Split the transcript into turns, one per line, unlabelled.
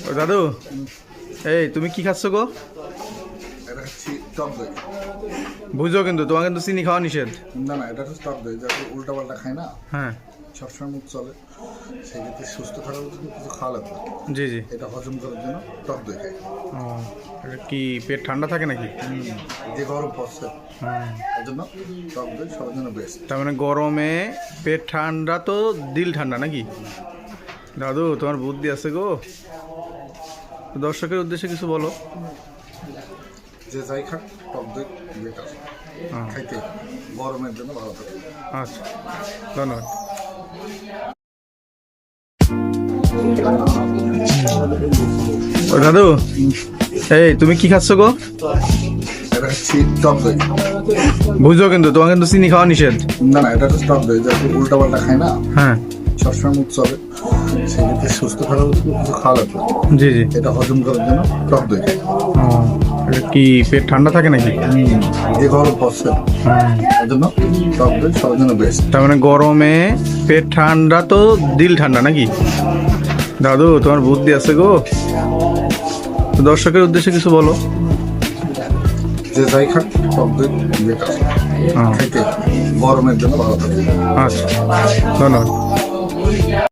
ও দাদু, এই তুমি কি খাচ্ছ গো?
এটা হচ্ছে টক দই।
বুঝো কিন্তু তোমার কিন্তু চিনি খাওয়া নিষেধ।
না না, এটা হচ্ছে টক দই, যাতে উল্টা পাল্টা খায় না,
হ্যাঁ
সবসময় মুখ চলে, সেক্ষেত্রে সুস্থ থাকার জন্য কিছু খাওয়া লাগবে।
জি জি।
এটা হজম করার জন্য টক দই খাই।
ও, এটা কি পেট ঠান্ডা থাকে নাকি?
যে গরম পড়ছে,
হ্যাঁ।
এর জন্য টক দই সবার জন্য বেস্ট।
তার মানে গরমে পেট ঠান্ডা তো দিল ঠান্ডা নাকি? দাদু তোমার বুদ্ধি আছে গো। দর্শকের উদ্দেশ্যে কিছু বলো।
যে যাই খাক, টক দই বেটার
হ্যাঁ।
খাইতে, গরমের জন্য ভালো থাকে।
আচ্ছা, ধন্যবাদ। ও দাদু, এই তুমি কি খাচ্ছ গো?
এটা হচ্ছে টক দই।
বুঝো কিন্তু তোমার কিন্তু চিনি খাওয়া নিষেধ।
না না, এটা হচ্ছে টক দই, যাতে উল্টা পাল্টা খায় না,
হ্যাঁ
সবসময় মুখ চলে, সেক্ষেত্রে সুস্থ থাকার জন্য কিছু খাওয়া লাগবে।
জি জি।
এটা হজম করার জন্য টক দই খাই।
ও, এটা কি পেট ঠান্ডা থাকে নাকি?
যে গরম পড়ছে,
হ্যাঁ।
এর জন্য টক দই সবার জন্য বেস্ট।
তার মানে গরমে পেট ঠান্ডা তো দিল ঠান্ডা নাকি? দাদু তোমার বুদ্ধি আছে গো। দর্শকের উদ্দেশ্যে কিছু বলো।
যে যাই খাক, টক দই বেটার
হ্যাঁ।
খাইতে, গরমের জন্য ভালো থাকে।
আচ্ছা, ধন্যবাদ।